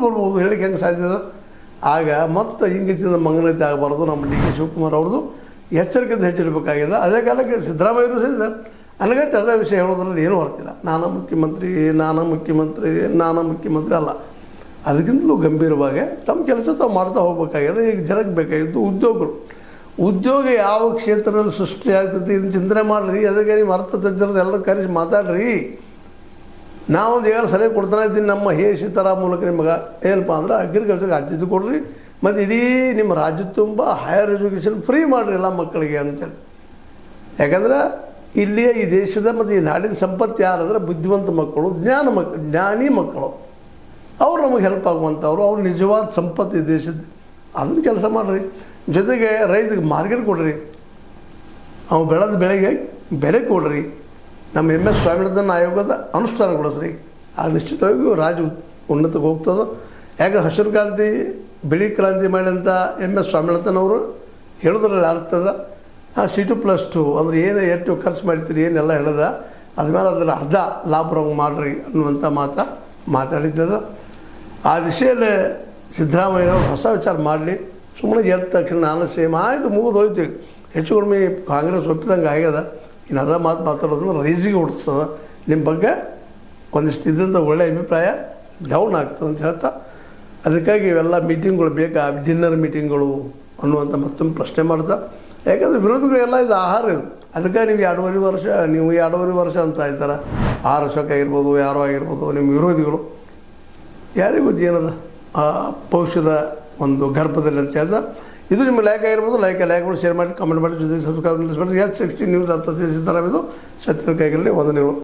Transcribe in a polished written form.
ಬರ್ಬೋದು, ಹೇಳಿಕೆ ಹೆಂಗೆ ಸಾಧ್ಯದ? ಆಗ ಮತ್ತೆ ಹಿಂಗಿಚ್ಚಿದ ಮಂಗನತೆ ಆಗಬಾರ್ದು. ನಮ್ಮ ಡಿ ಕೆ ಶಿವಕುಮಾರ್ ಅವ್ರದ್ದು ಎಚ್ಚರಿಕೆಯಿಂದ ಹೆಚ್ಚಿರಬೇಕಾಗಿದೆ. ಅದೇ ಕಾಲಕ್ಕೆ ಸಿದ್ದರಾಮಯ್ಯರು ಸಹಿತ ನನಗೈತೆ ಅದೇ ವಿಷಯ ಹೇಳೋದ್ರಲ್ಲಿ ಏನೂ ಹೊರ್ತಿಲ್ಲ. ನಾನು ಮುಖ್ಯಮಂತ್ರಿ ಅಲ್ಲ. ಅದಕ್ಕಿಂತಲೂ ಗಂಭೀರವಾಗಿ ತಮ್ಮ ಕೆಲಸ ತಾವು ಮಾಡ್ತಾ ಹೋಗ್ಬೇಕಾಗಿದೆ. ಈಗ ಜನಕ್ಕೆ ಬೇಕಾಗಿದ್ದು ಉದ್ಯೋಗ ಯಾವ ಕ್ಷೇತ್ರದಲ್ಲಿ ಸೃಷ್ಟಿ ಆಗ್ತೈತಿ ಇದನ್ನು ಚಿಂತನೆ ಮಾಡಿರಿ. ಅದಕ್ಕೆ ನೀವು ಅರ್ಥ ತಜ್ಞರನ್ನ ಎಲ್ಲರೂ ಕರೆಸಿ ಮಾತಾಡ್ರಿ. ನಾವೊಂದು ಈಗ ಸಲಹೆ ಕೊಡ್ತಾನೆ ಇದ್ದೀನಿ ನಮ್ಮ ತರ ಮೂಲಕ ನಿಮಗೆ ಏನಪ್ಪ ಅಂದ್ರೆ ಅಗ್ರಿಕಲ್ಚರ್ಗೆ ಆದ್ಯತೆ ಕೊಡ್ರಿ, ಮತ್ತು ಇಡೀ ನಿಮ್ಮ ರಾಜ್ಯ ತುಂಬ ಹೈಯರ್ ಎಜುಕೇಷನ್ ಫ್ರೀ ಮಾಡಿರಿ ಎಲ್ಲ ಮಕ್ಕಳಿಗೆ ಅಂತೇಳಿ. ಯಾಕಂದ್ರೆ ಇಲ್ಲಿಯ ಈ ದೇಶದ ಮತ್ತು ಈ ನಾಡಿನ ಸಂಪತ್ತು ಯಾರಂದ್ರೆ ಬುದ್ಧಿವಂತ ಮಕ್ಕಳು, ಜ್ಞಾನಿ ಮಕ್ಕಳು. ಅವ್ರು ನಮಗೆ ಹೆಲ್ಪ್ ಆಗುವಂಥವ್ರು, ಅವ್ರು ನಿಜವಾದ ಸಂಪತ್ತು ಈ ದೇಶದ. ಅದನ್ನು ಕೆಲಸ ಮಾಡಿರಿ. ಜೊತೆಗೆ ರೈತರಿಗೆ ಮಾರ್ಕೆಟ್ ಕೊಡ್ರಿ, ಅವ್ನು ಬೆಳೆದ ಬೆಳೆಗೆ ಬೆಲೆ ಕೊಡ್ರಿ. ನಮ್ಮ MS ಸ್ವಾಮಿನಾಥನ್ ಆಯೋಗದ ಅನುಷ್ಠಾನಗೊಳಿಸ್ರಿ. ಆಗ ನಿಶ್ಚಿತವಾಗಿಯೂ ರಾಜ್ಯ ಉನ್ನತಕ್ಕೆ ಹೋಗ್ತದೆ. ಯಾಕೆ ಹಸಿರು ಕ್ರಾಂತಿ ಬಿಳಿ ಕ್ರಾಂತಿ ಮಾಡಿದಂಥ MS ಸ್ವಾಮಿನಾಥನ್ ಅವರು ಹೇಳೋದ್ರಲ್ಲಿ ಅರ್ಥದ C2+2 ಅಂದರೆ ಏನು ಎಷ್ಟು ಖರ್ಚು ಮಾಡ್ತೀರಿ ಏನೆಲ್ಲ ಹೇಳ್ದ, ಅದ್ಮೇಲೆ ಅದರ ಅರ್ಧ ಲಾಭರಂಗೆ ಮಾಡಿರಿ ಅನ್ನುವಂಥ ಮಾತಾಡಿದ್ದದ. ಆ ದಿಶೆಯಲ್ಲಿ ಸಿದ್ದರಾಮಯ್ಯನವರು ಹೊಸ ವಿಚಾರ ಮಾಡಲಿ. ಸುಮ್ಮನೆ ಗೆದ್ದ ತಕ್ಷಣ ನಾನು ಸೇಮ್ ಆಯಿತು ಮುಗಿದು ಹೋಯ್ತು. ಹೆಚ್ಚು ಕಡಿಮೆ ಕಾಂಗ್ರೆಸ್ ಒಪ್ಪಿದಂಗೆ ಆಗ್ಯದ. ಇನ್ನು ಅದ ಮಾತಾಡೋದನ್ನ ರೈಸಿಗೆ ಹುಟ್ಟಿಸ್ತದೆ. ನಿಮ್ಮ ಬಗ್ಗೆ ಒಂದಿಷ್ಟು ಇದ್ದಂಥ ಒಳ್ಳೆಯ ಅಭಿಪ್ರಾಯ ಡೌನ್ ಆಗ್ತದೆ ಅಂತ ಹೇಳ್ತಾ, ಅದಕ್ಕಾಗಿ ಇವೆಲ್ಲ ಮೀಟಿಂಗ್ಗಳು ಬೇಕಾ, ಡಿನ್ನರ್ ಮೀಟಿಂಗ್ಗಳು ಅನ್ನುವಂಥ ಮತ್ತೊಮ್ಮೆ ಪ್ರಶ್ನೆ ಮಾಡ್ತಾ. ಯಾಕಂದರೆ ವಿರೋಧಿಗಳೆಲ್ಲ ಇದು ಆಹಾರ ಇದು. ಅದಕ್ಕೆ ನೀವು 2.5 ವರ್ಷ ಅಂತ ಇದ್ದಾರೆ. 6 ವರ್ಷಕ್ಕಾಗಿರ್ಬೋದು, ಯಾರೋ ಆಗಿರ್ಬೋದು ನಿಮ್ಮ ವಿರೋಧಿಗಳು. ಯಾರಿಗೂ ಗೊತ್ತು ಏನದ ಭವಿಷ್ಯದ ಒಂದು ಗರ್ಭದಲ್ಲಿ ಅಂತ ಹೇಳ್ತಾ, ಇದು ನಿಮ್ಮ ಲೈಕ್ ಆಗಿರ್ಬೋದು. ಲೈಕ್ಗಳು ಶೇರ್ ಮಾಡಿ, ಕಮೆಂಟ್ ಮಾಡಿ, ಜೊತೆಗೆ ಸಬ್ಸ್ಕ್ರೈಬ್ ಮಾಡಿ. H16 ನ್ಯೂಸ್ ಅರ್ಥ ಸಿದ್ದರಾಮಯ್ಯದು ಸತ್ಯದ ಕೈಗಳಲ್ಲಿ ವಂದನೆಗಳು.